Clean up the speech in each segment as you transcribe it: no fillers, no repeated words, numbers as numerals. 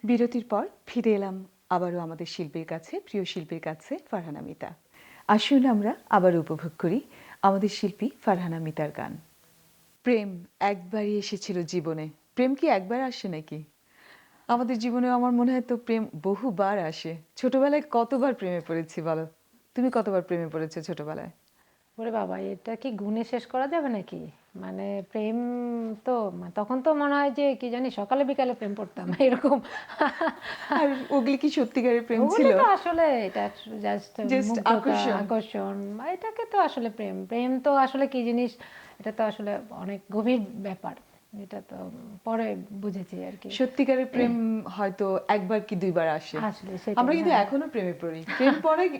বিরতির পর ফিরে এলাম আবারও আমাদের শিল্পীর কাছে, প্রিয় শিল্পীর কাছে, ফারহানা মিতা। আসুন আমরা আবার উপভোগ করি আমাদের শিল্পী ফারহানা মিতার গান। প্রেম একবারই এসেছিল জীবনে। প্রেম কি একবার আসে নাকি? আমাদের জীবনে আমার মনে হয় তো প্রেম বহুবার আসে। ছোটবেলায় কতবার প্রেমে পড়েছি বলো? তুমি কতবার প্রেমে পড়েছো ছোটবেলায়? ওরে বাবা, এটা কি গুণে শেষ করা যাবে নাকি? মানে প্রেম তো তখন তো মনে হয় যে কি জানি সকালে বিকালে প্রেম পড়তাম এরকম। আর ওগুলি কি সত্যিকারের প্রেম ওগুলি ছিল? তো আসলে এটা জাস্ট জাস্ট মুগ্ধতা, আকর্ষণ। আকর্ষণ, এটাকে তো আসলে প্রেম প্রেম তো আসলে কি জিনিস, এটা তো আসলে অনেক গভীর ব্যাপার। এটা তো পরে বুঝেছি আর কি। সত্যিকারের প্রেম হয়তো একবার কি দুইবার আসে। আসলে আমরা সেটাই, কিন্তু হ্যাঁ। এখনো প্রেমে পড়ি।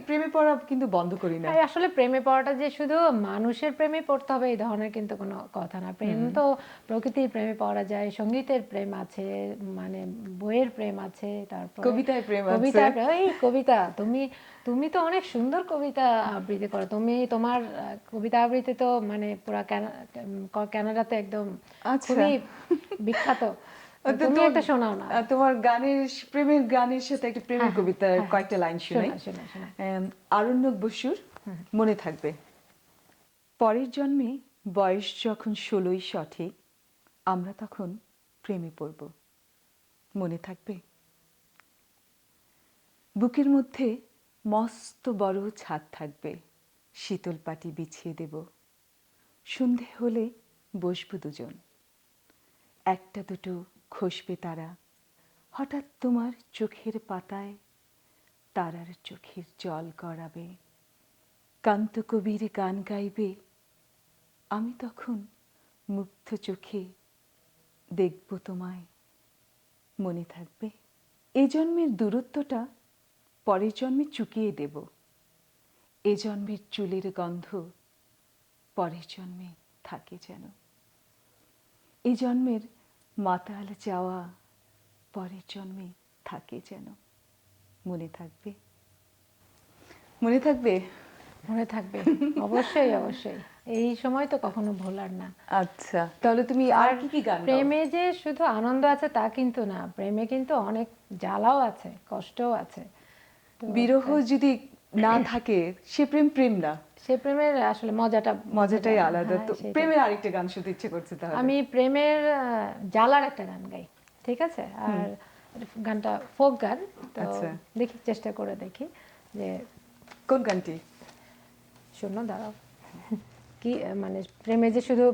প্রেমে পড়া কিন্তু বন্ধ করি না। আর আসলে প্রেমে পড়াটা যে শুধু মানুষের প্রেমে পড়তে হবে এই ধরনের কিন্তু কোনো কথা না। প্রেম তো প্রকৃতির প্রেমে পড়া যায়, সঙ্গীতের প্রেম আছে, মানে বইয়ের প্রেম আছে, তারপরে কবিতায় প্রেম আছে। কবিতার প্রেম। এই কবিতা, তুমি তুমি তো অনেক সুন্দর কবিতা আবৃত্তি করো। তোমার কবিতা আবৃত্তি তো মানে পুরা কানাডাতে একদম আচ্ছা। খুবই বিখ্যাত। তো তো তুমি তোমার একটা শোনাও না। তোমার প্রেমের গানের সাথে একটা হ্যাঁ প্রেমের হ্যাঁ কবিতার হ্যাঁ হ্যাঁ, কয়েকটা লাইন শুনাই। শোনাও শোনাও শোনাও। আরণ্যক বসুর মনে থাকবে। পরের জন্মে বয়স যখন 16ই সঠিক, আমরা তখন প্রেমে পড়ব। মনে থাকবে? বুকের মধ্যে মস্ত বড় ছাদ থাকবে, শীতল পাটি বিছিয়ে দেব। সন্ধে হলে বসবো দুজন, একটা দুটো খসবে তারা। হঠাৎ তোমার চোখের পাতায় তারার চোখের জল গড়াবে। কান্ত কবির গান গাইবে, আমি তখন মুগ্ধ চোখে দেখব তোমায়। মনে থাকবে? এ জন্মের দূরত্বটা পরের জন্মে চুকিয়ে দেব। এ জন্মের চুলের গন্ধ পরের জন্মে থাকে যেন। এ জন্মের মাতাল যাওয়া পরের জন্মে থাকে যেন। মনে থাকবে? মনে থাকবে? মনে থাকবে, অবশ্যই অবশ্যই। এই সময় তো কখনো ভোলার না। আচ্ছা, তাহলে তুমি আর আর কি কি গান গাও? প্রেমে যে শুধু আনন্দ আছে তা কিন্তু না, প্রেমে কিন্তু অনেক জ্বালাও আছে, কষ্টও আছে। তো বিরহ যদি না থাকে সে প্রেম প্রেম না। সে প্রেমের আসলে মজাটা বোঝা মজাটাই যায় না। আলাদা। হ্যাঁ তো সেটাই। প্রেমের আরেকটা গান শুনতে ইচ্ছে করছে তাহলে। আমি প্রেমের জ্বালার একটা গান গাই, ঠিক আছে? আর গানটা ফোক গান। তো আচ্ছা, দেখি, চেষ্টা করে দেখি যে কোন গানটি? শূন্য দাঁড়াও। কি মানে প্রেমে যে শুধু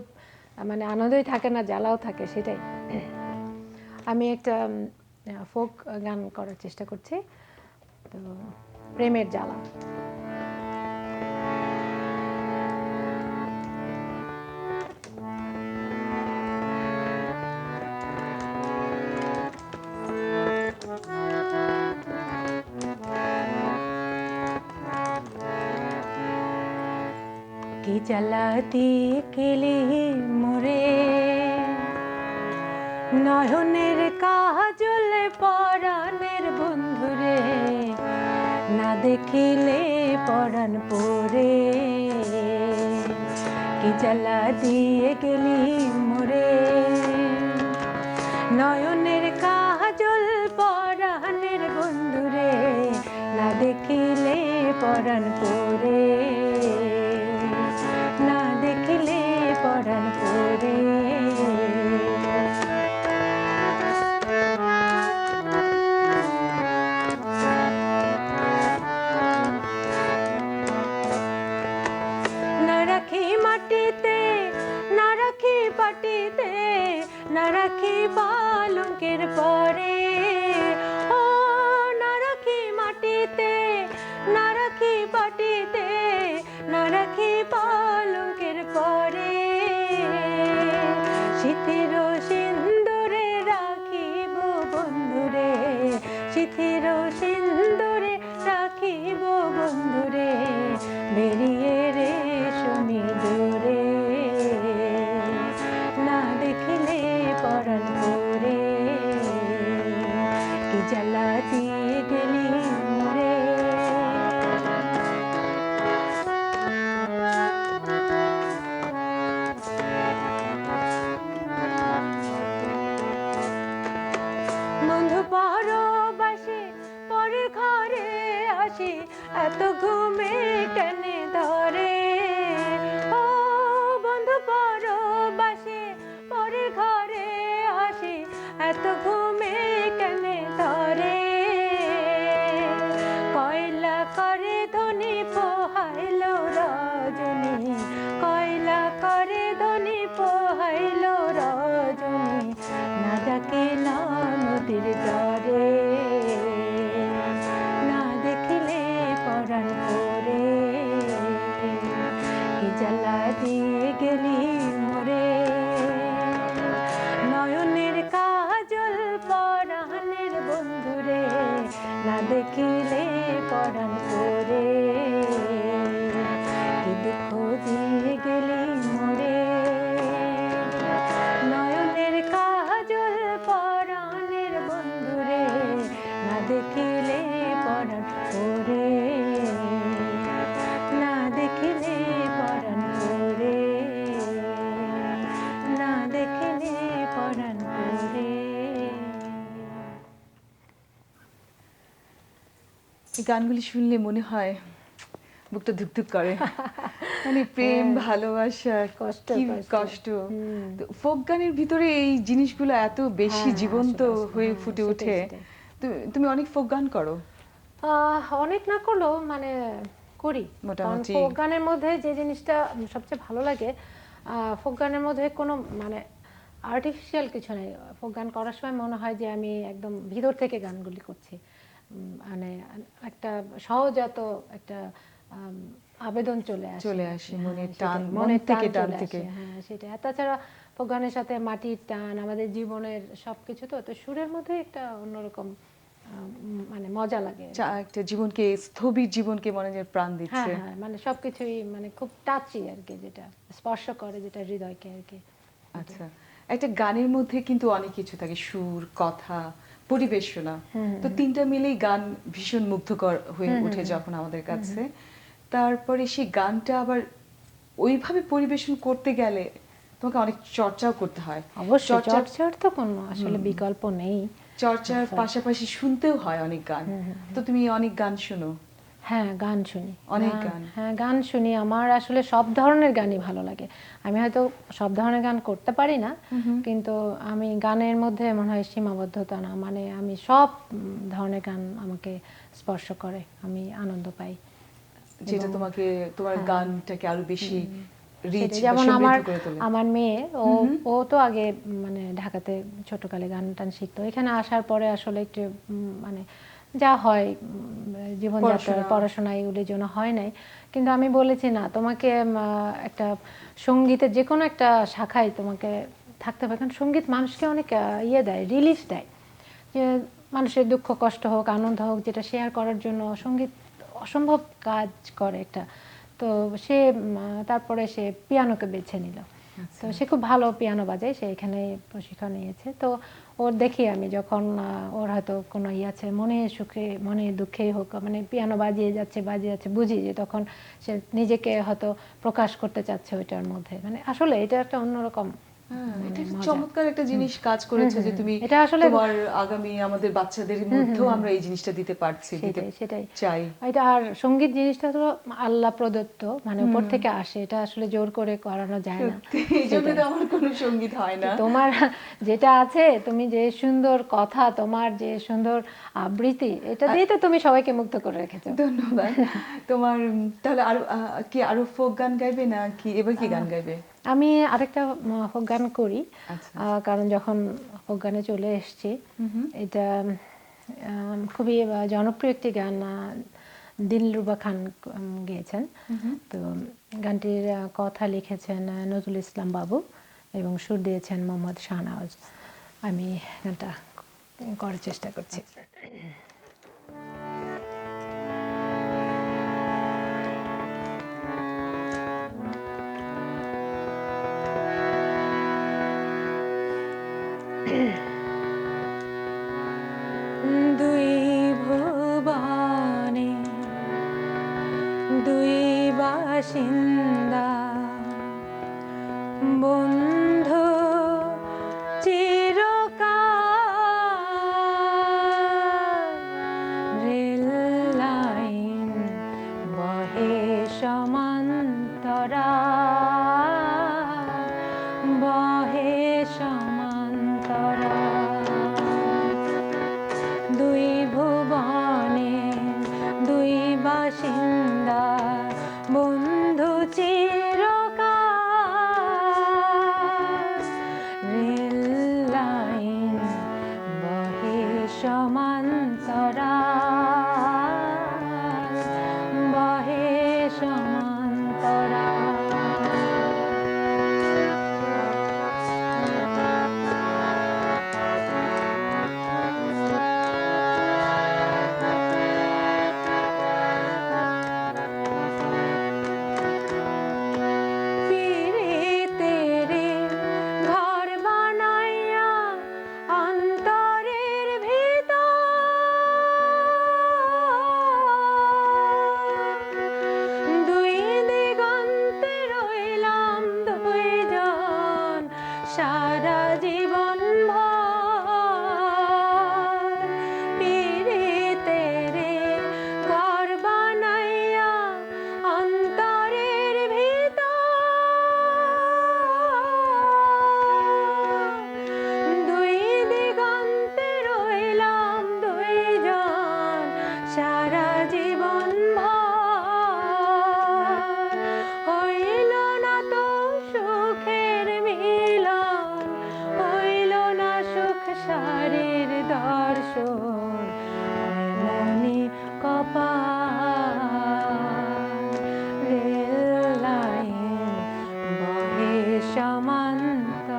মানে আনন্দই থাকে না, জ্বালাও থাকে, সেটাই। আমি একটা ফোক গান করার চেষ্টা করছি। তো প্রেমের জ্বালা। কি জ্বালা দিয়ে কেলি মোরে, নয়নের কাজল পরাণের বন্ধুরে, না দেখিলে পরাণ পরে। কি জ্বালা দিয়ে গেলি মোরে, নয়নের কাজল পরাণের বন্ধুরে, না দেখিলে পরাণ পরে, না দেখিলে পরাণ পরে। না রাখি মাটিতে, না রাখি পাটিতে, না রাখি পালঙ্কের পরে। ও না রাখি মাটিতে, না রাখি পাটিতে, না রাখি পালঙ্কের পরে। শীতের সিন্দুরে রাখিব বন্ধুরে, শীতের সিন্দুরে রাখিব বন্ধুরে, বেরিয়ে রে সমুদ্রে, না দেখিলে পরাণ পরে। কি জ্বালা দিয়ে গেলি মোরে। বন্ধু পর আসি এত ঘুমে কেন ধরে ও বন্ধু পরবাসে পরের ঘরে আসি এত ঘুমে কেন ধরে কয়লা করে ধনী পোহাইল রজনী কয়লা করে ধনী পোহাইল রজনী না ডাকিলা নদীর তরে না দেখিলে পরাণ করে কি জ্বালা দিয়ে গেলি মোরে নয়নের কাজল পরাণের বন্ধুরে না দেখিলে পরাণ করে কি দুঃখ দিয়ে গেলি মোরে নয়নের কাজল পরাণের বন্ধুরে না দেখিলে পরাণ করে না দেখিলে পরাণ করে না দেখিলে পরাণ করে এই গানগুলি শুনলে মনে হয় বুকটা ধুকধুক করে, মানে প্রেম ভালোবাসা কষ্ট, কি কষ্ট। কষ্ট। তো ফোক গানের ভিতরে এই জিনিসগুলো এত বেশি হ্যাঁ, জীবন্ত আসলে, হয়ে হ্যাঁ, ফুটে সেটাই, ওঠে। সেটাই। তুমি অনেক ফোক গান করো? অনেক না করলেও মানে করি। কারণ মোটামুটি। ফোক গানের মধ্যে যে জিনিসটা সবচেয়ে ভালো লাগে, ফোক গানের মধ্যে কোনো মানে আর্টিফিশিয়াল কিছু নেই। ফোক গান করার সময় মনে হয় যে আমি একদম ভিতর থেকে গানগুলি করছি। মানে একটা সহজাত একটা আবেদন চলে আসে চলে আসে, হ্যাঁ, মনের সেটাই, টান, মন মনের টান থেকে, টান চলে থেকে। আসে, হ্যাঁ সেটাই। আর তাছাড়া ফোক গানের সাথে মাটির টান, আমাদের জীবনের সবকিছু, তো তো সুরের মধ্যে একটা অন্যরকম মানে মজা লাগে। একটা জীবনকে, স্থবির জীবনকে মনে হয় প্রাণ হ্যাঁ দিচ্ছে। হ্যাঁ, মানে সবকিছুই মানে খুব টাচি আর কি, যেটা স্পর্শ করে, যেটা হৃদয়কে আর কি। আচ্ছা, একটা গানের মধ্যে কিন্তু অনেক কিছু থাকে, সুর, কথা, পরিবেশনা। তো তিনটা মিলেই গান ভীষণ মুগ্ধকর হয়ে ওঠে যখন আমাদের কাছে। তারপরে সেই গানটা আবার ওইভাবে পরিবেশন করতে গেলে তোমাকে অনেক চর্চাও করতে হয়। অবশ্যই চর্চার তো কোনো আসলে বিকল্প নেই। চর্চার পাশাপাশি শুনতেও হয় অনেক গান। তো তুমি অনেক গান শুনো? হ্যাঁ, গান শুনি। অনেক গান? হ্যাঁ, গান শুনি। আমার আসলে সব ধরনের গানই ভালো লাগে। আমি হয়তো সব ধরনের গান করতে পারি না, কিন্তু আমি গানের মধ্যে মনে হয় সীমাবদ্ধতা না, মানে আমি সব ধরনের গান আমাকে স্পর্শ করে, আমি আনন্দ পাই। যেটা তোমাকে, তোমার গানটাকে আরো বেশি রিচ সেটাই। বা যেমন সমৃদ্ধ করে তোলে। আমার মেয়ে, ও তো আগে মানে ঢাকাতে ছোটকালে গান টান শিখতো। এখানে আসার পরে আসলে একটু মানে যা হয় জীবনযাত্রায়, পড়াশোনায় এগুলির জন্য হয় নাই। কিন্তু আমি বলেছি না, তোমাকে একটা সঙ্গীতের যে কোনো একটা শাখায় তোমাকে থাকতে হবে, কারণ সঙ্গীত মানুষকে অনেক দেয়, রিলিফ দেয়। যে মানুষের দুঃখ কষ্ট হোক, আনন্দ হোক, যেটা শেয়ার করার জন্য সঙ্গীত অসম্ভব কাজ করে একটা। তো সে তারপরে সে পিয়ানোকে বেছে নিল। তো সে খুব ভালো পিয়ানো বাজায়, সে এখানে প্রশিক্ষণ নিয়েছে। তো ওর দেখি আমি যখন ওর হয়তো কোনো আছে, মনে সুখে মনে দুঃখেই হোক, মানে পিয়ানো বাজিয়ে যাচ্ছে বুঝি যে তখন সে নিজেকে হয়তো প্রকাশ করতে চাচ্ছে ওইটার মধ্যে। মানে আসলে এটা একটা অন্যরকম এটা একটা চমৎকার একটা জিনিস কাজ করেছে যে তুমি এটা আসলে তোমার আগামী আমাদের বাচ্চাদের মধ্যেও আমরা এই জিনিসটা দিতে পারছি, দিতে সেটাই চাই। এটা। আর সঙ্গীত জিনিসটা তো আল্লাহ প্রদত্ত, মানে উপর থেকে আসে, এটা আসলে জোর করে করানো যায় না। এই জন্য তো আমার কোনো সঙ্গীত হয় না। তোমার যেটা আছে, তুমি যে সুন্দর কথা, তোমার যে সুন্দর আবৃত্তি, এটা দিয়ে তো তুমি সবাইকে মুগ্ধ করে রেখেছো। ধন্যবাদ। তোমার তাহলে আরো কি আরো ফোক গান গাইবে না কি এবার কি গান গাইবে? আমি আরেকটা ফোক গান করি, আচ্ছা। কারণ যখন ফোক গানে চলে এসেছি, এটা খুবই জনপ্রিয় একটি গান, দিলরুবা খান গেয়েছেন। তো গানটির কথা লিখেছেন নজরুল ইসলাম বাবু এবং সুর দিয়েছেন মোহাম্মদ শাহনওয়াজ। আমি গানটা করার চেষ্টা করছি। দুই ভুবনে দুই বাসিন্দা, বন্ধু চিরকাল, রেল লাইন দুই ভুবনে দুই বাসিন্দা বন্ধু চিরকাল রেল লাইন বহে সমান্তরাল বহে সমান্তরাল পিরিতেরে ঘর বানাইয়া অন্তরের ভিতর দুই দিগন্তে রইলাম দুইজন সারা জীবন ভর পিরিতেরে ঘর বানাইয়া অন্তরের দুই দিগন্তে রইলাম দুইজন সারা জীবন ভর হইল না তো সুখের মিলন হইল না সুখ সারের দর্শন এমনি কপাল রেল লাইন বহে সমান্তরাল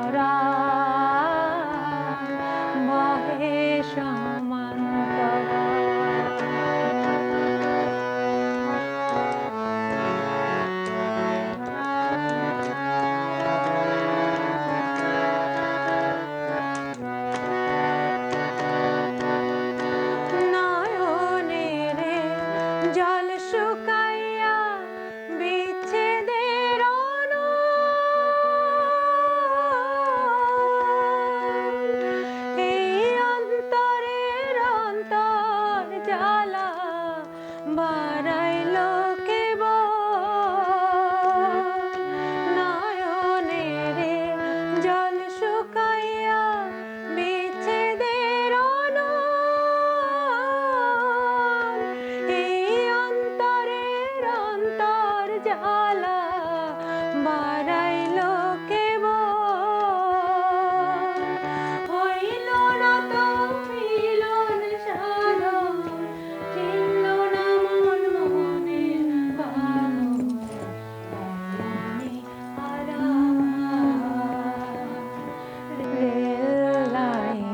বহে সমান্তরাল নয়নেরে জল শুকাইয়া বিচ্ছেদের এই অন্তরের অন্তর জ্বালা বাড়াইল কেবল নয়নেরে জল শুকাইয়া বিচ্ছেদের এই অন্তরের অন্তর জ্বালা বাড়াইল কেবল হইল না তো মিলন সাধন চিনল না মন মনের বাঁধন এমনি আরাম রেল লাইন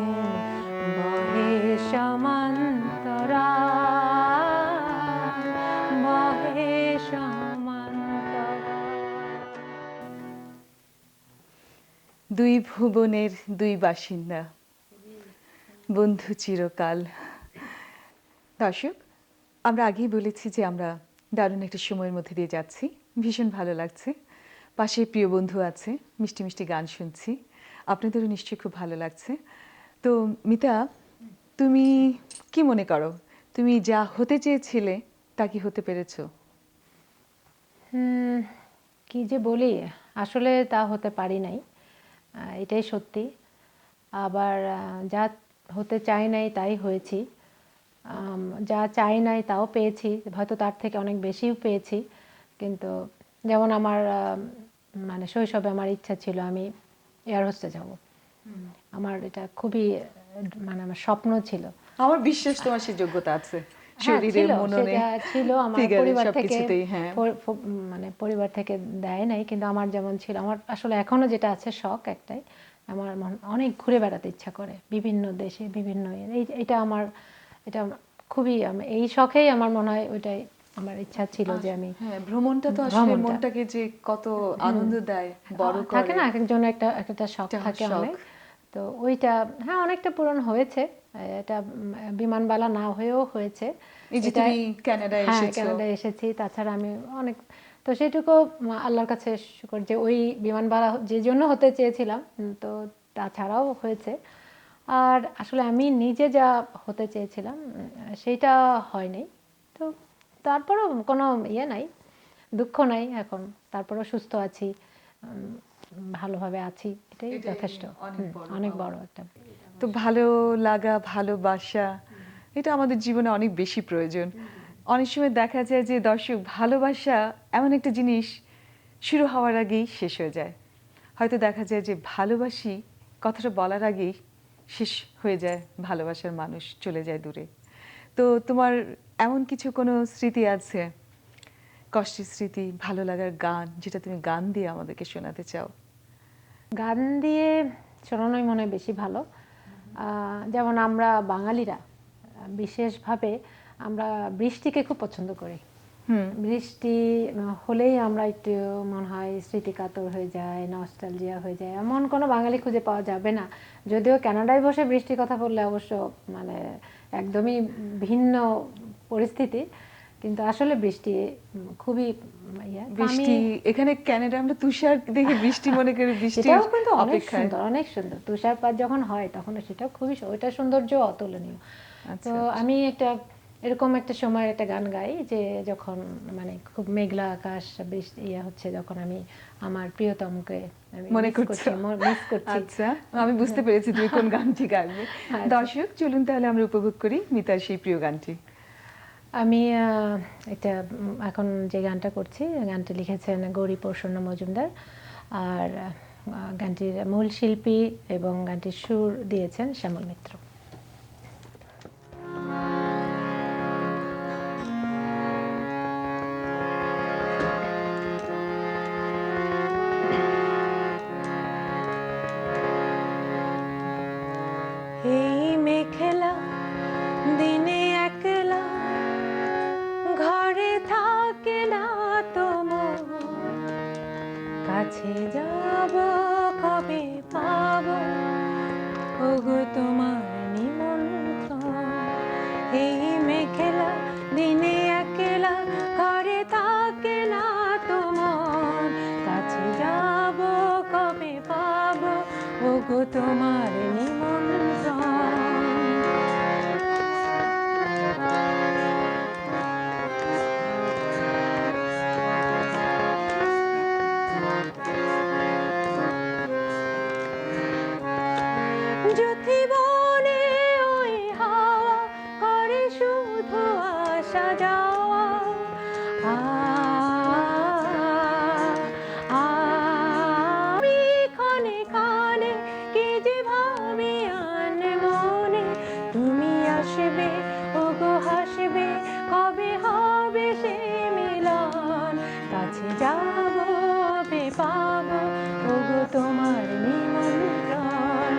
বহে সমান্তরাল বহে সমান্তরাল দুই ভুবনের দুই বাসিন্দা বন্ধু চিরকাল। দর্শক, আমরা আগেই বলেছি যে আমরা দারুণ একটা সময়ের মধ্যে দিয়ে যাচ্ছি, ভীষণ ভালো লাগছে। পাশে প্রিয় বন্ধু আছে, মিষ্টি মিষ্টি গান শুনছি, আপনাদেরও নিশ্চয়ই খুব ভালো লাগছে। তো মিতা, তুমি কি মনে করো, তুমি যা হতে চেয়েছিলে তা কি হতে পেরেছো? কি যে বলি, আসলে তা হতে পারি নাই, এটাই সত্যি। আবার যা হতে চাই নাই তাই হয়েছি, যা চাই নাই তাও পেয়েছি, হয়তো তার থেকে অনেক বেশিও পেয়েছি। কিন্তু যেমন আমার মানে শৈশবে আমার ইচ্ছা ছিল আমি এয়ার হোস্টেস হব। আমার এটা খুবই মানে আমার স্বপ্ন ছিল। আমার বিশ্বাস তোমার সেই যোগ্যতা আছে, হ্যাঁ, শরীরে ছিল, মননে সেটা ছিল। আমার ফিগারে পরিবার থেকে সবকিছুতেই। হ্যাঁ, মানে পরিবার থেকে দেয় নাই, কিন্তু আমার যেমন ছিল, আমার আসলে এখনো যেটা আছে শখ একটাই, আমার অনেক ঘুরে বেড়াতে ইচ্ছা করে বিভিন্ন দেশে বিভিন্ন এটা আমার এটা খুবই এই শখেই আমার মনে হয় ওইটাই আমার ইচ্ছা ছিল যে আমি হ্যাঁ, ভ্রমণটা তো আসলে মনটাকে যে কত আনন্দ দেয়, বড় করে থাকে না, এক একজনের একটা শখ থাকে অনেক। তো ওইটা হ্যাঁ অনেকটা পূরণ হয়েছে। এটা বিমানবালা না হয়েও হয়েছে। এই যে তুমি কানাডায় হ্যাঁ, এসেছো। কানাডায় এসেছি। তাছাড়া আমি অনেক, তো সেটুকু আল্লাহর কাছে শুকর যে ওই বিমানবালা যে জন্য হতে চেয়েছিলাম, তো তাছাড়াও হয়েছে। আর আসলে আমি নিজে যা হতে চেয়েছিলাম সেইটা হয়নি। তো তারপরও কোনো ইয়ে নাই, দুঃখ নাই এখন। তারপরও সুস্থ আছি, ভালোভাবে আছি, এটাই যথেষ্ট, অনেক বড় একটা। তো ভালো লাগা, ভালোবাসা এটা আমাদের জীবনে অনেক বেশি প্রয়োজন। অনেক সময় দেখা যায় যে দর্শক ভালোবাসা এমন একটা জিনিস শুরু হওয়ার আগেই শেষ হয়ে যায়। হয়তো দেখা যায় যে ভালোবাসি কথাটা বলার আগেই শেষ হয়ে যায়, ভালোবাসার মানুষ চলে যায় দূরে। তো তোমার এমন কিছু কোনো স্মৃতি আছে, কষ্টের স্মৃতি, ভালো লাগার গান যেটা তুমি গান দিয়ে আমাদেরকে শোনাতে চাও? গান দিয়ে শোনানোই মনে হয় বেশি ভালো। যেমন আমরা বাঙালিরা বিশেষভাবে আমরা বৃষ্টিকে খুব পছন্দ করি। বৃষ্টি হলেই আমরা একটু মনে হয় স্মৃতিকাতর হয়ে যায়, নস্টালজিয়া হয়ে যায়। এমন কোনো বাঙালি খুঁজে পাওয়া যাবে না, যদিও কানাডায় বসে বৃষ্টির কথা বললে অবশ্য মানে একদমই ভিন্ন পরিস্থিতি, কিন্তু আসলে বৃষ্টি খুবই ইয়ে। তো আমি বৃষ্টি এখানে কানাডা আমরা তুষার দেখে বৃষ্টি মনে করি, বৃষ্টির সেটাও কিন্তু অনেক অপেক্ষায়। সুন্দর, অনেক সুন্দর তুষারপাত যখন হয় তখন সেটাও খুবই ওইটার সৌন্দর্য অতুলনীয়। তো আচ্ছা, আমি এরকম একটা সময় একটা গান গাই যে যখন মানে খুব মেঘলা আকাশ, বৃষ্টি ইয়ে হচ্ছে, যখন আমি আমার প্রিয়তমকে আমি মনে মিস করছো? করছি, মিস করছি। আচ্ছা, আমি বুঝতে পেরেছি তুমি কোন গানটি গাইবে। আচ্ছা। দর্শক চলুন তাহলে আমরা উপভোগ করি মিতার সেই প্রিয় গানটি। আমি এটা এখন যে গানটা করছি, গানটি লিখেছেন গৌরী প্রসন্ন মজুমদার, আর গানটির মূল শিল্পী এবং গানটির সুর দিয়েছেন শ্যামল মিত্র। এই মেঘলা দিনে একলা ঘরে থাকে না তোমার, কাছে যাব কবে পাব ওগো তোমার নিমন্ত্রণ। এই মেঘলা দিনে একলা ঘরে থাকে না তোমার, কাছে যাব কবে পাব ওগো তোমার নিমন্ত্রণ। জ্যোতি বনে ওই হাওয়া করে শুধু আসা যাওয়া, আমি ক্ষণে ক্ষণে কি যে ভাবি আনে মনে, তুমি আসবে ওগো হাসবে কবে হবে সে মিলন, কাছে যাব কবে পাবো ওগো তোমার নিমন্ত্রণ।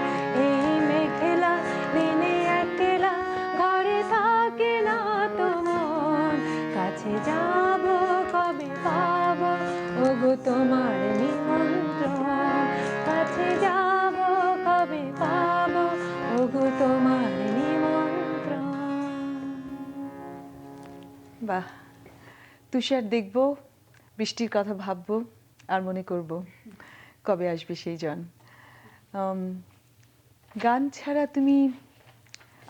এই মেঘলা দিনে একলা ঘরে থাকে না তোমার, কাছে যাব কবে পাবো ওগো তোমার নিমন্ত্রণ, কাছে যাব কবে পাবো ওগো তোমার নিমন্ত্রণ। বাহ, তুষার দেখবো, বৃষ্টির কথা ভাববো, আর মনে করব কবে আসবে সেই জন। গান ছাড়া তুমি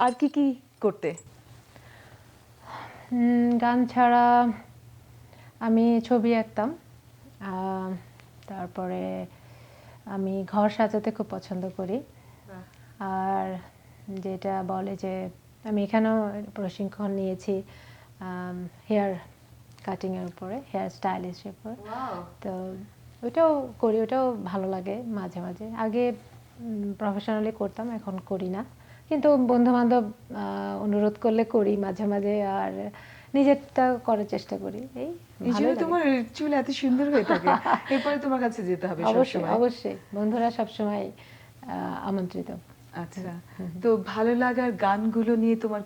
আর কি কি করতে? গান ছাড়া আমি ছবি আঁকতাম, তারপরে আমি ঘর সাজাতে খুব পছন্দ করি। আর যেটা বলে যে আমি এখানেও প্রশিক্ষণ নিয়েছি হেয়ার কাটিংয়ের উপরে, হেয়ার স্টাইলিশের উপরে। তো ওইটাও করি, ওটাও ভালো লাগে মাঝে মাঝে। আগে প্রফেশনালি করতাম, এখন করি না, কিন্তু বন্ধু বান্ধব অনুরোধ করলে করি মাঝে মাঝে, আর নিজেরটা করার চেষ্টা করি। এই এই ভালো জন্য লাগে। তোমার চুল এত সুন্দর হয়ে থাকে, এরপরে তোমার কাছে যেতে হবে অবশ্যই সবসময়। অবশ্যই, বন্ধুরা সবসময় আমন্ত্রিত। আচ্ছা, তো ভালো লাগার গানগুলো নিয়ে তোমার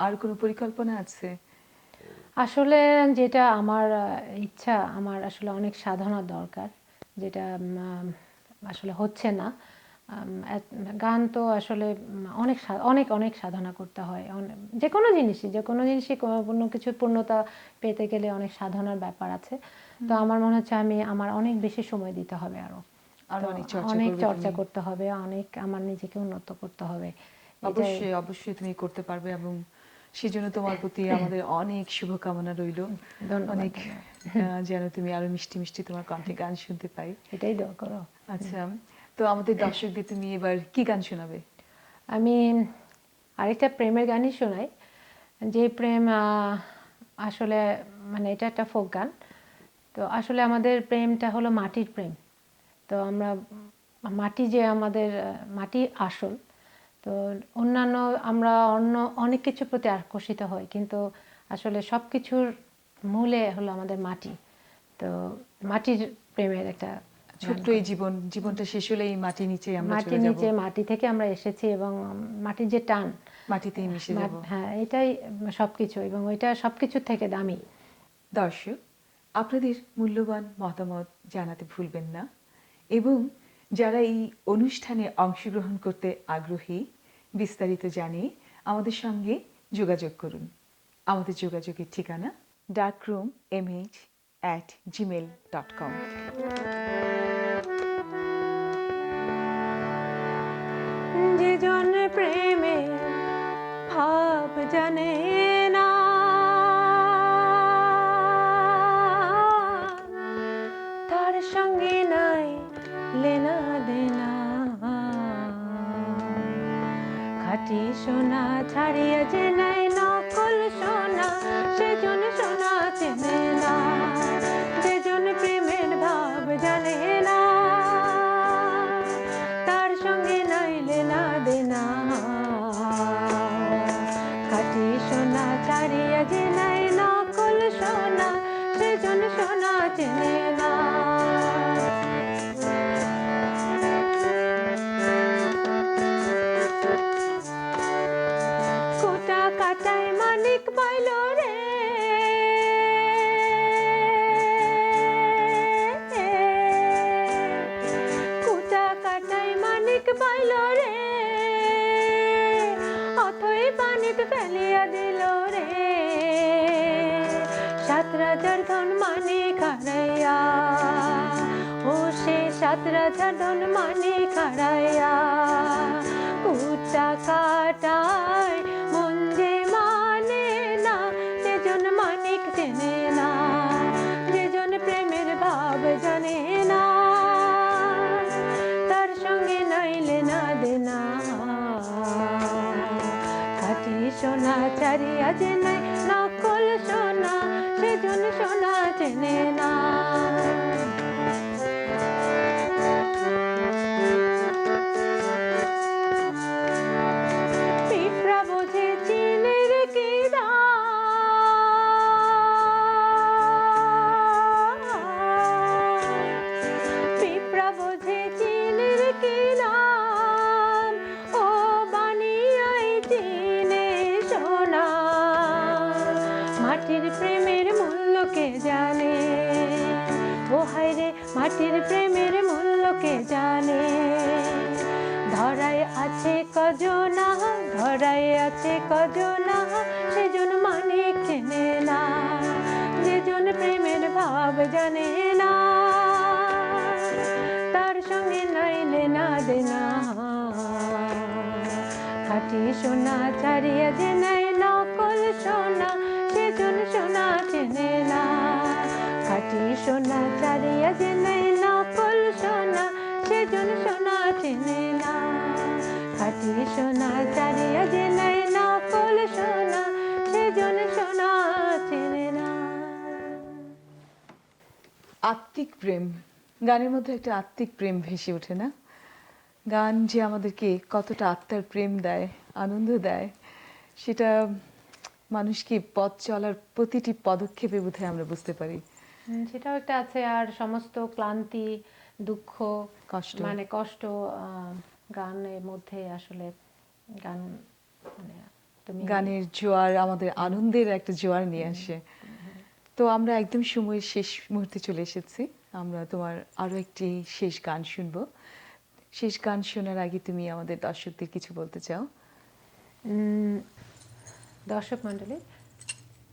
আর কোনো পরিকল্পনা আছে? আসলে যেটা আমার ইচ্ছা, আমার আসলে অনেক সাধনার দরকার, যেটা আসলে হচ্ছে না। গান তো আসলে অনেক অনেক অনেক সাধনা করতে হয়, যে কোনো জিনিসই কোনো কিছুর পূর্ণতা পেতে গেলে অনেক সাধনার ব্যাপার আছে। তো আমার মনে হচ্ছে আমার অনেক বেশি সময় দিতে হবে, আর তো অনেক অনেক চর্চা চর্চা করবে তুমি। করতে হবে, অনেক আমার নিজেকে উন্নত করতে হবে। এটাই। অবশ্যই অবশ্যই তুমি করতে পারবে, এবং সেজন্য তোমার প্রতি আমাদের অনেক শুভকামনা রইল। ধন্যবাদ, অনেক ধন্যবাদ। যেন তুমি আরো মিষ্টি মিষ্টি তোমার কণ্ঠে গান শুনতে পাই। এটাই দোয়া করো। আচ্ছা, তো আমাদের দর্শকদের তুমি এবার কি গান শোনাবে? আমি আরেকটা প্রেমের গানই শোনাই, যে প্রেম আসলে মানে এটা একটা ফোক গান। তো আসলে আমাদের প্রেমটা হলো মাটির প্রেম। তো আমরা মাটি যে আমাদের মাটি আসল। তো অন্যান্য আমরা অন্য অনেক কিছুর প্রতি আকর্ষিত হই, কিন্তু আসলে সব কিছুর মূলে হলো আমাদের মাটি। তো মাটির প্রেমের একটা গান ছোট্ট এই করি। জীবনটা শেষ হলে এই মাটির নিচে আমরা চলে মাটির যাব, নিচে, মাটি থেকে আমরা এসেছি এবং মাটির যে টান, মাটিতেই মিশে যাব। হ্যাঁ এটাই সবকিছু, এবং ওইটা সবকিছুর থেকে দামি। দর্শক, আপনাদের মূল্যবান মতামত জানাতে ভুলবেন না, এবং যারা এই অনুষ্ঠানে অংশগ্রহণ করতে আগ্রহী বিস্তারিত জানিয়ে আমাদের সঙ্গে যোগাযোগ করুন। আমাদের যোগাযোগের ঠিকানা darkroom@gmail.com। যে জন প্রেমে ভাব জানে না, তার সঙ্গে নাই লেনা দেনা। খাঁটি সোনা ছাড়িয়া যে নাই নকল সোনা, সেজন সোনা চেনে না। যেজন প্রেমের ভাব জানে না, তার সঙ্গে নাই লেনা দেনা। খাঁটি সোনা ছাড়িয়া যে নাই নকল সোনা, সেজন সোনা চেনে না। কোটা কাটায় মানিক পাইল রে, কোটা কাটায় মানিক পাইল রে, অথই পানিতে ফেলিয়া দিল রে। 7 রাজার ধন মানিক হারাইয়া, ও সে 7 রাজার ধন মানিক হারাইয়া। কুটা কাটায় মন যে মানে না, যেজন মানিক চেনে না। যেজন প্রেমের ভাব জানে না, তার সঙ্গে নাইলে না দেনা। খাঁটি সোনা ছাড়িয়া যে নাই নকল সোনা, সেজন সোনা চেনে না। পিঁপড়া বোঝে চিনের কি দাম, পিঁপড়া বোঝে চিনের কি দাম, ও বানিয়াই চিনে সোনা। মাটির প্রেমের মূল্য কে জানে, ও হায় রে মাটির প্রেমের মূল্য কে জানে। ধরায় আছে কজনা, ধরায় আছে কজনা, সেজন মানিক চেনে না। যেজন প্রেমের ভাব জানে না, তার সঙ্গে নাইলে না দেনা। খাঁটি সোনা ছাড়িয়া যে নাই নকল সোনা, সেজন সোনা চেনে না। খাঁটি সোনা ছাড়িয়া যে নাই নকল সোনা, সেজন সোনা চেনে না। খাঁটি সোনা ছাড়িয়া যে নাই নকল সোনা, সেজন সোনা চেনে না। আত্মিক প্রেম, গানের মধ্যে একটা আত্মিক প্রেম ভেসে ওঠে না? গান যে আমাদেরকে কতটা আত্মার প্রেম দেয়, আনন্দ দেয়, সেটা মানুষকে পথ চলার প্রতিটি পদক্ষেপে বোধহয় আমরা বুঝতে পারি। সেটাও একটা আছে। আর সমস্ত ক্লান্তি, দুঃখ, কষ্ট, মানে কষ্ট গানের মধ্যে আসলে গান মানে তুমি গানের জোয়ার আমাদের আনন্দের একটা জোয়ার নিয়ে আসে। তো আমরা একদম সময়ের শেষ মুহূর্তে চলে এসেছি। আমরা তোমার আরো একটি শেষ গান শুনবো। শেষ গান শোনার আগে তুমি আমাদের দর্শকদের কিছু বলতে চাও? দর্শক মণ্ডলী,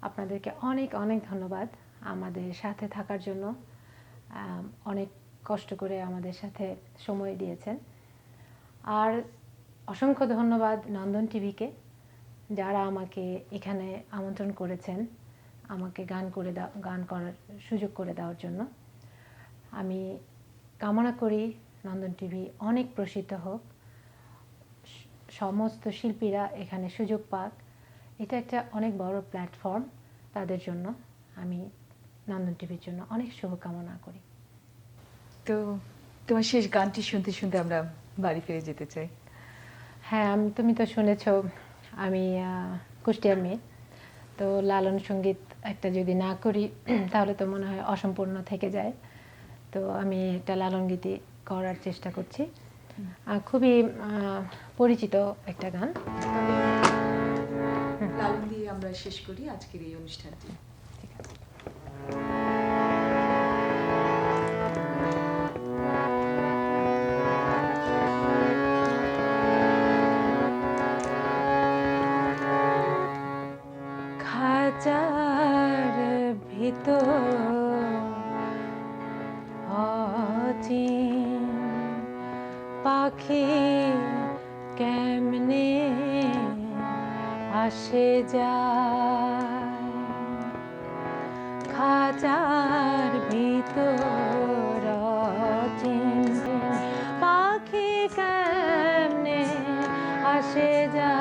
আপনাদেরকে অনেক অনেক ধন্যবাদ আমাদের সাথে থাকার জন্য। অনেক কষ্ট করে আমাদের সাথে সময় দিয়েছেন। আর অসংখ্য ধন্যবাদ নন্দন টিভিকে, যারা আমাকে এখানে আমন্ত্রণ করেছেন, আমাকে গান করার সুযোগ করে দেওয়ার জন্য। আমি কামনা করি নন্দন টিভি অনেক প্রসিদ্ধ হোক, সমস্ত শিল্পীরা এখানে সুযোগ পাক, এটা একটা অনেক বড় প্ল্যাটফর্ম তাদের জন্য। আমি নন্দন টিভির জন্য অনেক শুভকামনা করি। তো তোমার শেষ গানটি শুনতে শুনতে আমরা বাড়ি ফিরে যেতে চাই। হ্যাঁ, তুমি তো শুনেছো আমি কুষ্টিয়ার মেয়ে, তো লালন সঙ্গীত একটা যদি না করি তাহলে তো মনে হয় অসম্পূর্ণ থেকে যায়। তো আমি একটা লালন গীতি করার চেষ্টা করছি। খুবই পরিচিত একটা গান। লালন দিয়ে আমরা শেষ করি আজকের এই অনুষ্ঠানটি। ঠিক আছে। খাঁচার ভিতর অচিন পাখি কেমনে আসে যায়, খাঁচার ভিতর অচিন পাখি কেমনে আসে যায়।